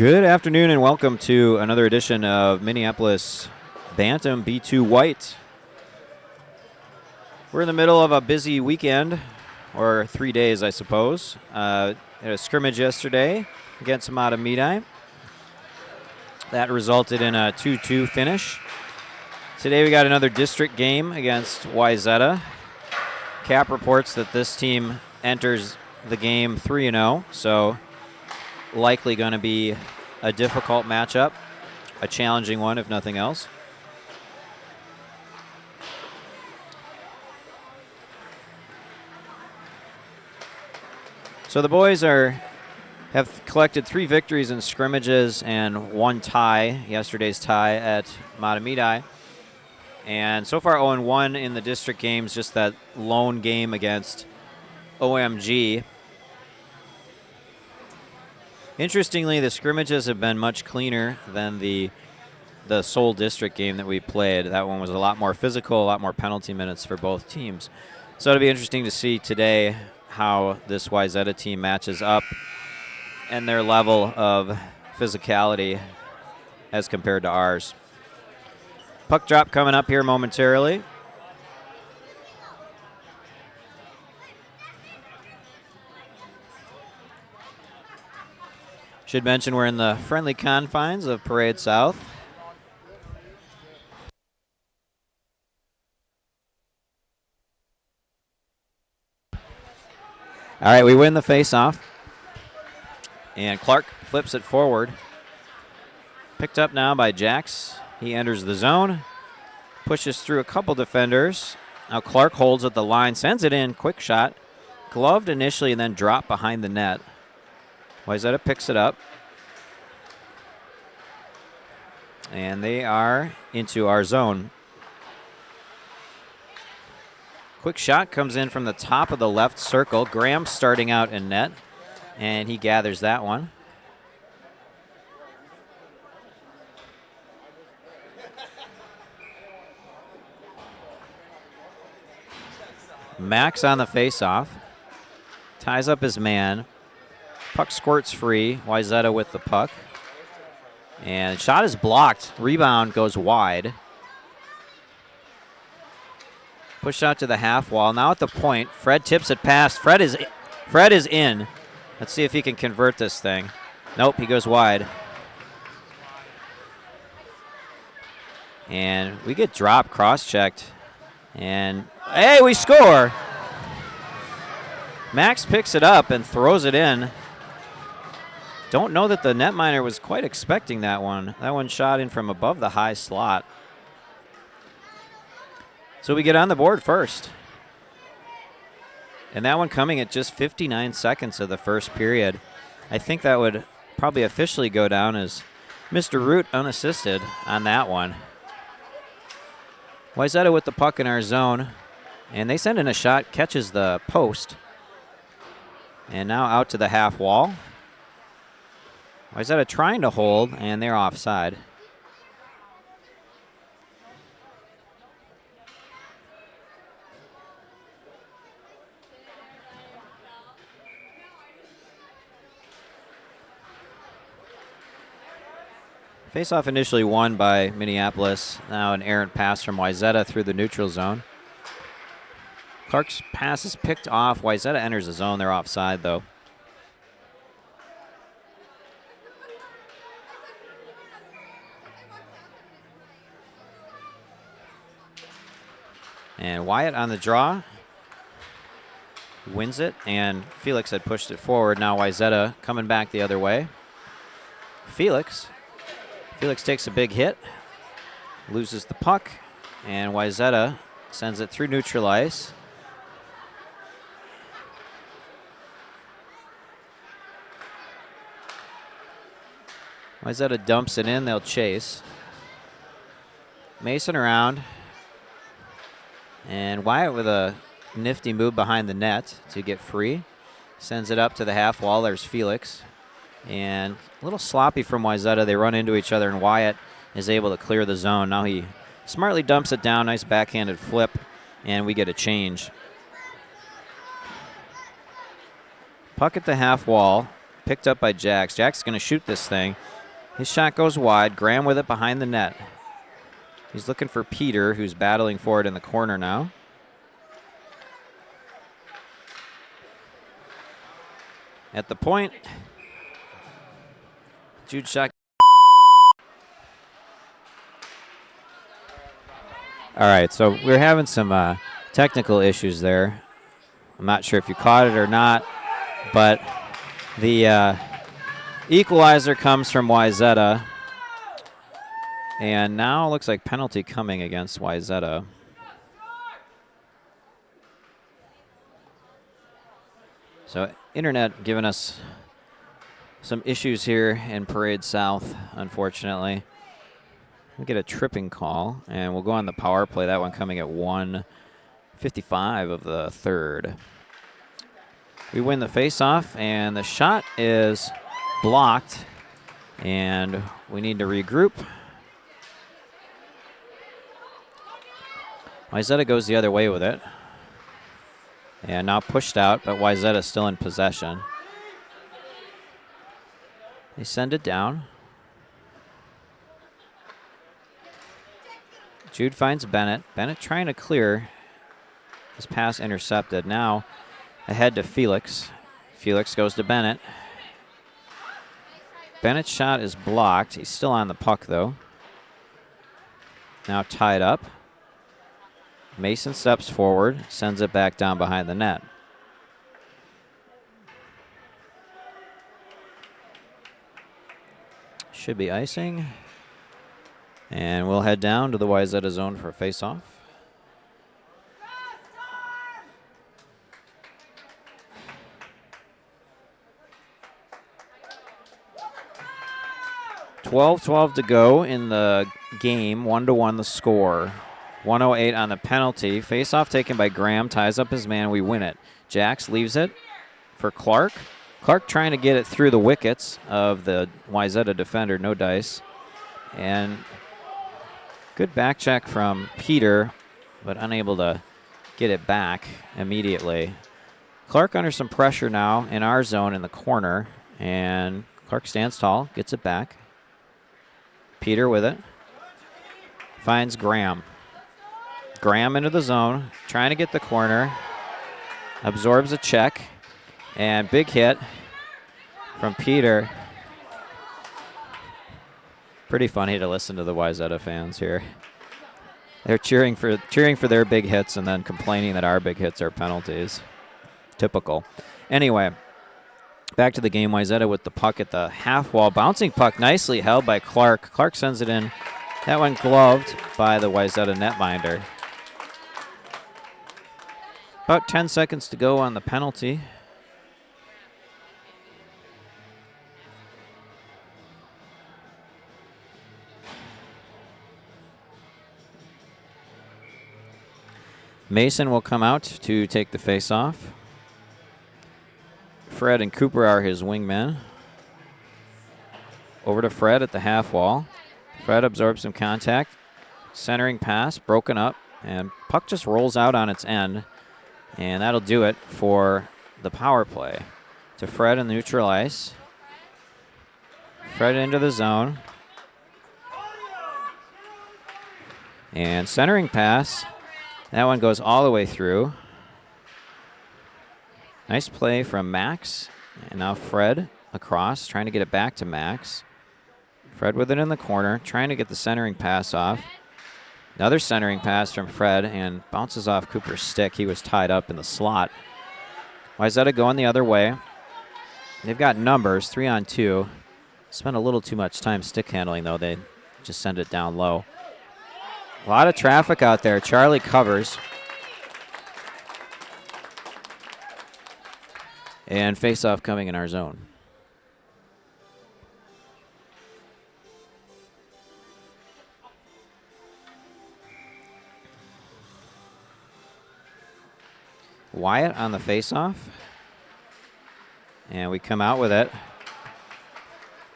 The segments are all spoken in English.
Good afternoon and welcome to another edition of Minneapolis Bantam B2 White. We're in the middle of a busy weekend, or 3 days, I suppose. Had a scrimmage yesterday against Matamidi. That resulted in a 2-2 finish. Today we got another district game against Wayzata. Cap reports that this team enters the game 3-0, so likely going to be a difficult matchup, a challenging one if nothing else. So the boys have collected 3 victories in scrimmages and 1 tie, yesterday's tie at Matamidi. And so far 0-1 in the district games, just that lone game against OMG. Interestingly, the scrimmages have been much cleaner than the sole district game that we played. That one was a lot more physical, a lot more penalty minutes for both teams. So it'll be interesting to see today how this Wayzata team matches up and their level of physicality as compared to ours. Puck drop coming up here momentarily. Should mention we're in the friendly confines of Parade South. All right, we win the face-off. And Clark flips it forward. Picked up now by Jax. He enters the zone, pushes through a couple defenders. Now Clark holds at the line, sends it in, quick shot. Gloved initially and then dropped behind the net. Wayzata picks it up. And they are into our zone. Quick shot comes in from the top of the left circle. Graham starting out in net, and he gathers that one. Max on the faceoff. Ties up his man. Puck squirts free. Wayzata with the puck. And shot is blocked. Rebound goes wide. Push out to the half wall. Now at the point, Fred tips it past. Fred is in. Let's see if he can convert this thing. Nope, he goes wide. And we get dropped, cross-checked. And, hey, we score! Max picks it up and throws it in. Don't know that the netminder was quite expecting that one. That one shot in from above the high slot. So we get on the board first. And that one coming at just 59 seconds of the first period. I think that would probably officially go down as Mr. Root unassisted on that one. Wayzata with the puck in our zone. And they send in a shot, catches the post. And now out to the half wall. Wayzata trying to hold, and they're offside. Face-off initially won by Minneapolis. Now an errant pass from Wayzata through the neutral zone. Clark's pass is picked off. Wayzata enters the zone. They're offside, though. And Wyatt on the draw. Wins it, and Felix had pushed it forward. Now Wayzata coming back the other way. Felix takes a big hit, loses the puck, and Wayzata sends it through neutral ice. Wayzata dumps it in, they'll chase. Mason around. And Wyatt with a nifty move behind the net to get free. Sends it up to the half wall. There's Felix. And a little sloppy from Wayzata. They run into each other, and Wyatt is able to clear the zone. Now he smartly dumps it down. Nice backhanded flip, and we get a change. Puck at the half wall. picked up by Jax. Jax is going to shoot this thing. His shot goes wide. Graham with it behind the net. He's looking for Peter, who's battling for it in the corner now. At the point, Jude shot. All right, so we're having some technical issues there. I'm not sure if you caught it or not, but the equalizer comes from Wayzata. And now it looks like penalty coming against Wayzata. So internet giving us some issues here in Parade South, unfortunately. We get a tripping call, and we'll go on the power play. That one coming at 1:55 of the third. We win the face-off, and the shot is blocked, and we need to regroup. Wayzata goes the other way with it. And now pushed out, but Wayzata still in possession. They send it down. Jude finds Bennett. Bennett trying to clear. His pass intercepted. Now ahead to Felix. Felix goes to Bennett. Bennett's shot is blocked. He's still on the puck, though. Now tied up. Mason steps forward, sends it back down behind the net. Should be icing. And we'll head down to the Wayzata zone for a face-off. .12 to go in the game, 1-1 the score. 1:08 on the penalty. Face-off taken by Graham, ties up his man, we win it. Jax leaves it for Clark. Clark trying to get it through the wickets of the Wayzata defender, no dice. And good back check from Peter, but unable to get it back immediately. Clark under some pressure now in our zone in the corner, and Clark stands tall, gets it back. Peter with it. Finds Graham. Graham into the zone, trying to get the corner. Absorbs a check, and big hit from Peter. Pretty funny to listen to the Wayzata fans here. They're cheering for their big hits and then complaining that our big hits are penalties. Typical. Anyway, back to the game. Wayzata with the puck at the half wall. Bouncing puck nicely held by Clark. Clark sends it in. That one gloved by the Wayzata netminder. About 10 seconds to go on the penalty. Mason will come out to take the face-off. Fred and Cooper are his wingmen. Over to Fred at the half wall. Fred absorbs some contact. Centering pass, broken up, and puck just rolls out on its end. And that'll do it for the power play. To Fred in the neutral ice. Fred into the zone. And centering pass. That one goes all the way through. Nice play from Max. And now Fred across, trying to get it back to Max. Fred with it in the corner, trying to get the centering pass off. Another centering pass from Fred, and bounces off Cooper's stick. He was tied up in the slot. Wayzata going the other way. They've got numbers, 3-on-2. Spent a little too much time stick handling, though. They just send it down low. A lot of traffic out there. Charlie covers. And face-off coming in our zone. Wyatt on the face-off. And we come out with it.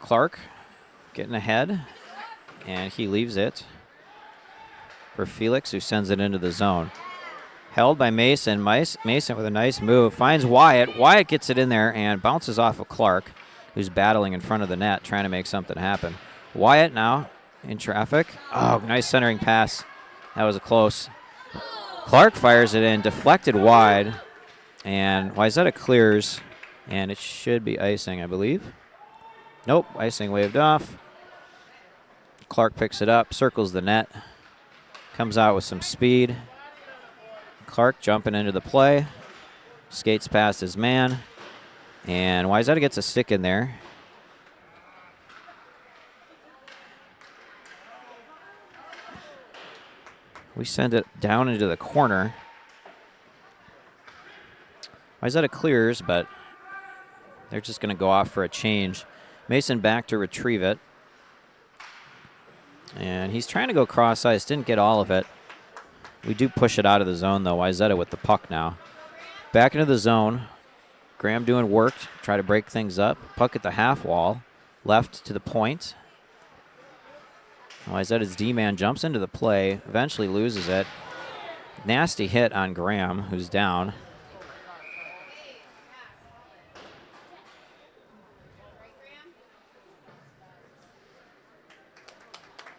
Clark getting ahead. And he leaves it for Felix, who sends it into the zone. Held by Mason. Mason with a nice move. Finds Wyatt. Wyatt gets it in there and bounces off of Clark. who's battling in front of the net, trying to make something happen. Wyatt now in traffic. Oh, nice centering pass. That was a close. Clark fires it in, deflected wide, and Wayzata clears, and it should be icing, I believe. Nope, icing waved off. Clark picks it up, circles the net, comes out with some speed. Clark jumping into the play, skates past his man, and Wayzata gets a stick in there. We send it down into the corner. Wayzata clears, but they're just going to go off for a change. Mason back to retrieve it. And he's trying to go cross ice, didn't get all of it. We do push it out of the zone, though. Wayzata with the puck now. Back into the zone. Graham doing work, try to break things up. Puck at the half wall, left to the point. Wayzata's D-man jumps into the play, eventually loses it. Nasty hit on Graham, who's down.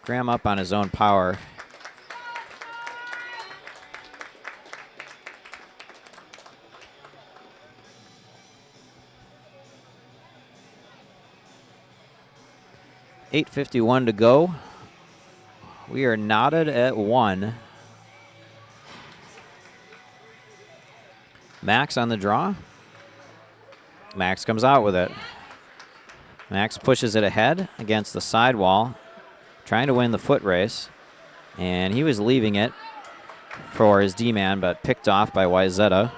Graham up on his own power. .8:51 to go. We are knotted at 1. Max on the draw. Max comes out with it. Max pushes it ahead against the sidewall, trying to win the foot race. And he was leaving it for his D-man, but picked off by Wayzata.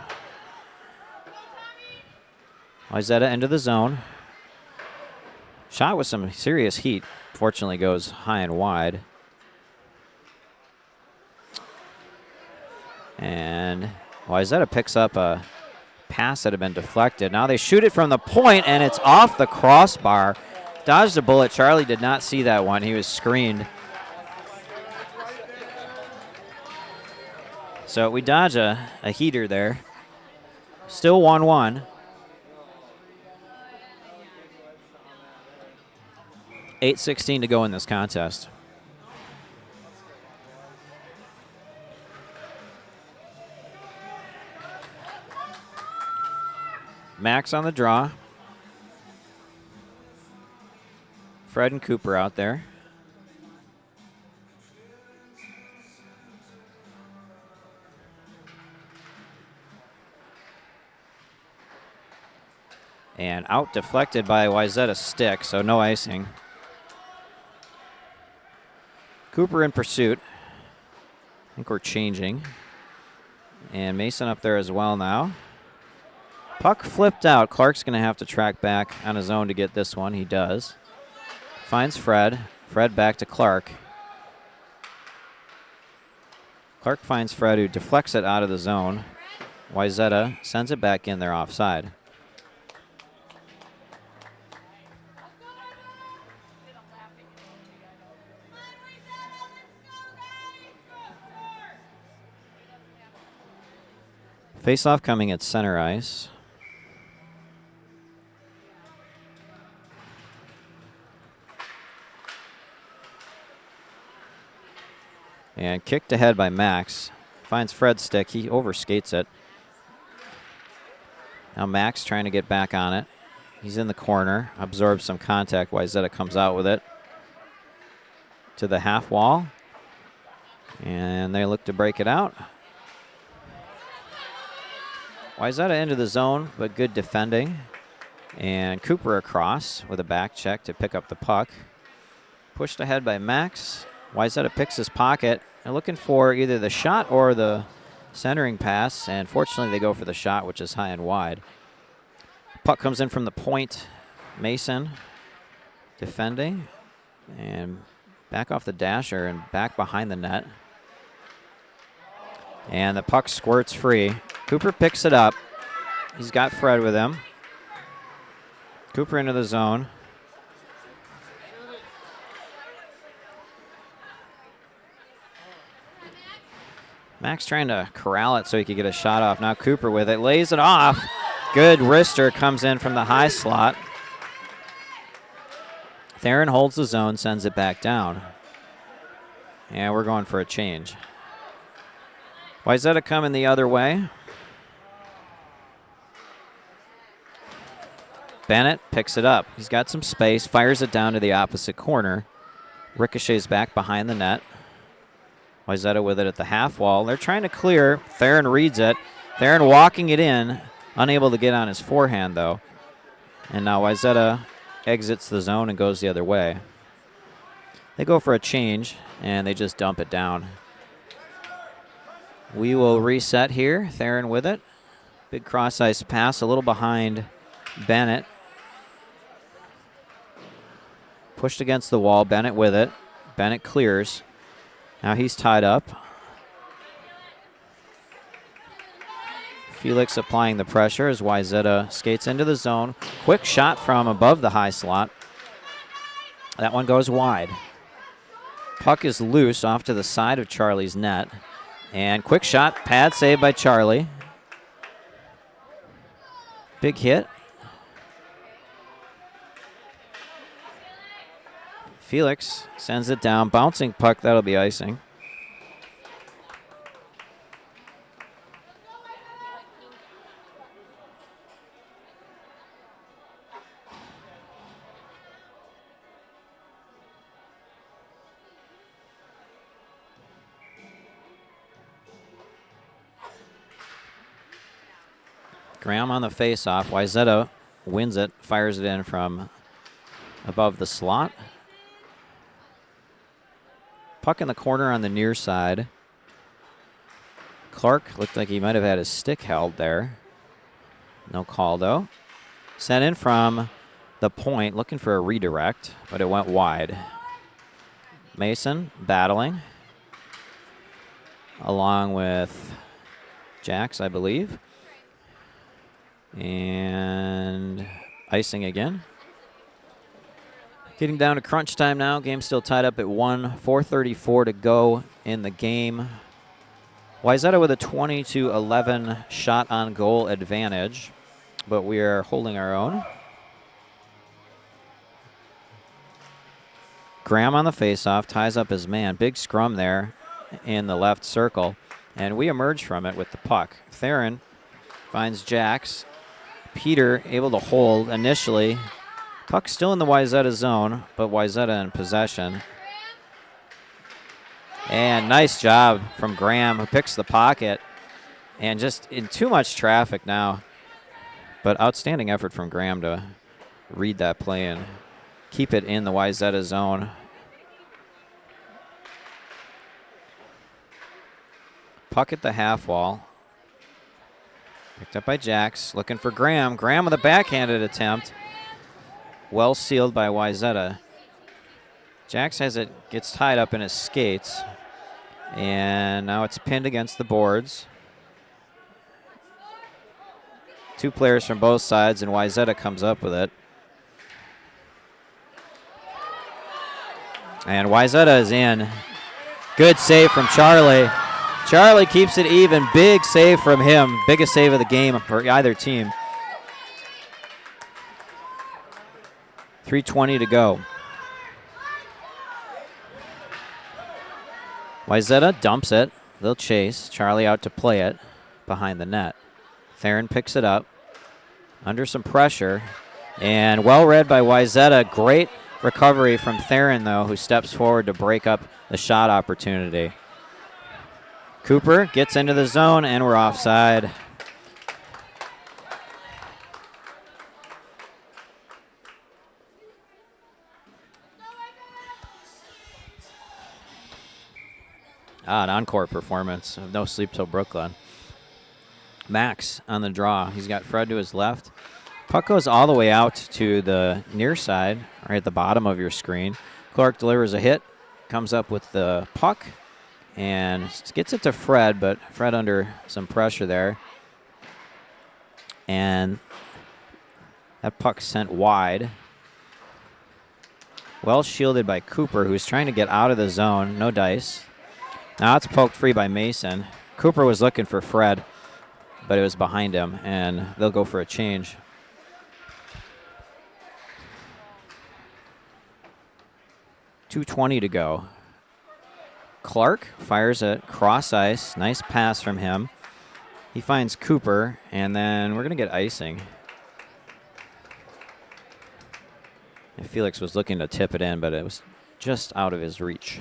Wayzata into the zone. Shot with some serious heat. Fortunately goes high and wide. And Wayzata picks up a pass that had been deflected. Now they shoot it from the point, and it's off the crossbar. Dodged a bullet. Charlie did not see that one. He was screened. So we dodge a heater there. Still 1-1. 8:16 to go in this contest. Max on the draw. Fred and Cooper out there. And out deflected by Wayzata's stick, so no icing. Cooper in pursuit. I think we're changing. And Mason up there as well now. Puck flipped out. Clark's going to have to track back on his own to get this one. He does. Finds Fred. Fred back to Clark. Clark finds Fred, who deflects it out of the zone. Wayzata sends it back in there offside. Face-off coming at center ice. And kicked ahead by Max. Finds Fred's stick. He overskates it. Now Max trying to get back on it. He's in the corner. Absorbs some contact. Wayzata comes out with it to the half wall. And they look to break it out. Wayzata into the zone, but good defending. And Cooper across with a back check to pick up the puck. Pushed ahead by Max. Wayzata picks his pocket. They're looking for either the shot or the centering pass, and fortunately they go for the shot, which is high and wide. Puck comes in from the point. Mason defending, and back off the dasher and back behind the net. And the puck squirts free. Cooper picks it up. He's got Fred with him. Cooper into the zone. Max trying to corral it so he could get a shot off. Now Cooper with it. Lays it off. Good wrister comes in from the high slot. Theron holds the zone, sends it back down. And we're going for a change. Wayzata coming the other way. Bennett picks it up. He's got some space, fires it down to the opposite corner. Ricochets back behind the net. Wayzata with it at the half wall. They're trying to clear. Theron reads it. Theron walking it in, unable to get on his forehand, though. And now Wayzata exits the zone and goes the other way. They go for a change, and they just dump it down. We will reset here. Theron with it. Big cross-ice pass, a little behind Bennett. Pushed against the wall. Bennett with it. Bennett clears. Now he's tied up. Felix applying the pressure as Wayzata skates into the zone. Quick shot from above the high slot. That one goes wide. Puck is loose off to the side of Charlie's net. And quick shot, pad save by Charlie. Big hit. Felix sends it down. Bouncing puck, that'll be icing. Graham on the face-off. Wayzata wins it, fires it in from above the slot. Puck in the corner on the near side. Clark looked like he might have had his stick held there. No call, though. Sent in from the point, looking for a redirect, but it went wide. Mason battling, along with Jax, I believe. And icing again. Getting down to crunch time now. Game still tied up at 1. 4:34 to go in the game. Wayzata with a 20-11 shot on goal advantage, but we are holding our own. Graham on the faceoff, ties up his man. Big scrum there in the left circle, and we emerge from it with the puck. Theron finds Jax. Peter able to hold initially. Puck still in the Wayzata zone, but Wayzata in possession. And nice job from Graham, who picks the pocket. And just in too much traffic now. But outstanding effort from Graham to read that play and keep it in the Wayzata zone. Puck at the half wall. Picked up by Jax, looking for Graham. Graham with a backhanded attempt. Well sealed by Wayzata. Jax has it, gets tied up in his skates. And now it's pinned against the boards. Two players from both sides, and Wayzata comes up with it. And Wayzata is in. Good save from Charlie. Charlie keeps it even. Big save from him. Biggest save of the game for either team. 3:20 to go. Wayzata dumps it. They'll chase. Charlie out to play it behind the net. Theron picks it up under some pressure. And well read by Wayzata. Great recovery from Theron, though, who steps forward to break up the shot opportunity. Cooper gets into the zone, and we're offside. An encore performance of No Sleep Till Brooklyn. Max on the draw. He's got Fred to his left. Puck goes all the way out to the near side, right at the bottom of your screen. Clark delivers a hit, comes up with the puck, and gets it to Fred, but Fred under some pressure there. And that puck sent wide. Well shielded by Cooper, who's trying to get out of the zone. No dice. Now it's poked free by Mason. Cooper was looking for Fred, but it was behind him, and they'll go for a change. 2:20 to go. Clark fires at cross ice. Nice pass from him. He finds Cooper, and then we're going to get icing. And Felix was looking to tip it in, but it was just out of his reach.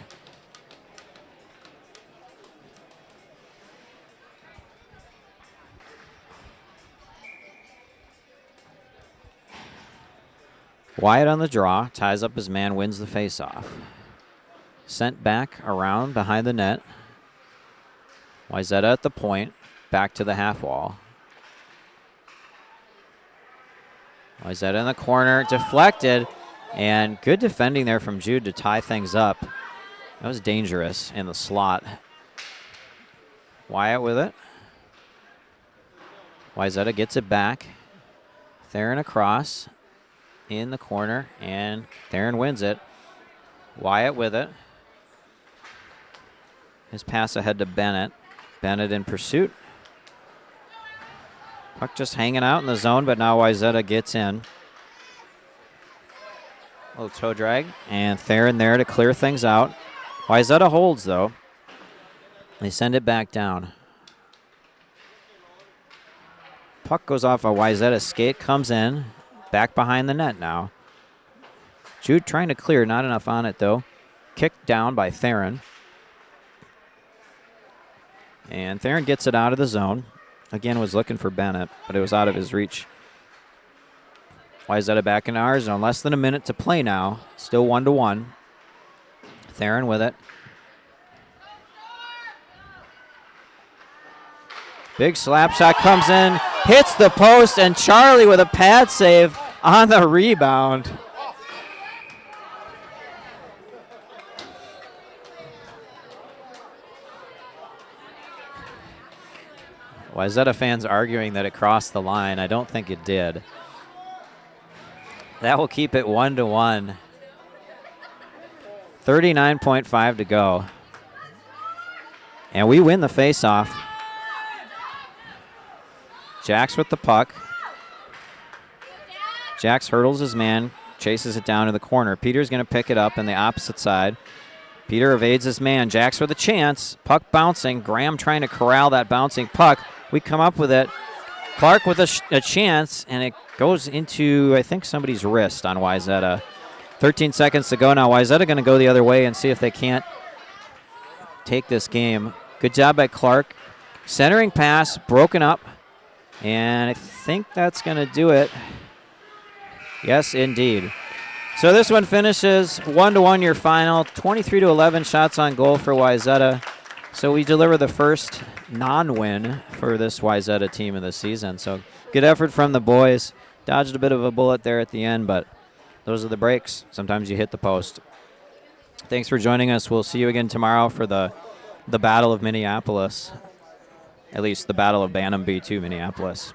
Wyatt on the draw, ties up his man, wins the faceoff. Sent back around behind the net. Wayzata at the point, back to the half wall. Wayzata in the corner, deflected, and good defending there from Jude to tie things up. That was dangerous in the slot. Wyatt with it. Wayzata gets it back. Theron across in the corner, and Theron wins it. Wyatt with it. His pass ahead to Bennett. Bennett in pursuit. Puck just hanging out in the zone, but now Wayzata gets in. A little toe drag, and Theron there to clear things out. Wayzata holds, though. They send it back down. Puck goes off a Wayzata skate, comes in. Back behind the net now. Jude trying to clear, not enough on it, though. Kicked down by Theron. And Theron gets it out of the zone. Again, was looking for Bennett, but it was out of his reach. Wayzata back in our zone. Less than a minute to play now. Still 1-1. Theron with it. Big slap shot comes in, hits the post, and Charlie with a pad save on the rebound. Wayzata fans arguing that it crossed the line. I don't think it did. That will keep it 1-1. 39.5 to go. And we win the faceoff. Jax with the puck. Jax hurdles his man, chases it down to the corner. Peter's going to pick it up on the opposite side. Peter evades his man. Jax with a chance. Puck bouncing. Graham trying to corral that bouncing puck. We come up with it. Clark with a chance, and it goes into, I think, somebody's wrist on Wayzata. 13 seconds to go now. Wayzata going to go the other way and see if they can't take this game. Good job by Clark. Centering pass, broken up. And I think that's going to do it. Yes, indeed. So this one finishes 1-1 your final. 23-11 shots on goal for Wayzata. So we deliver the first non-win for this Wayzata team of the season. So good effort from the boys. Dodged a bit of a bullet there at the end, but those are the breaks. Sometimes you hit the post. Thanks for joining us. We'll see you again tomorrow for the Battle of Minneapolis. At least the Battle of Bantam B2 Minneapolis.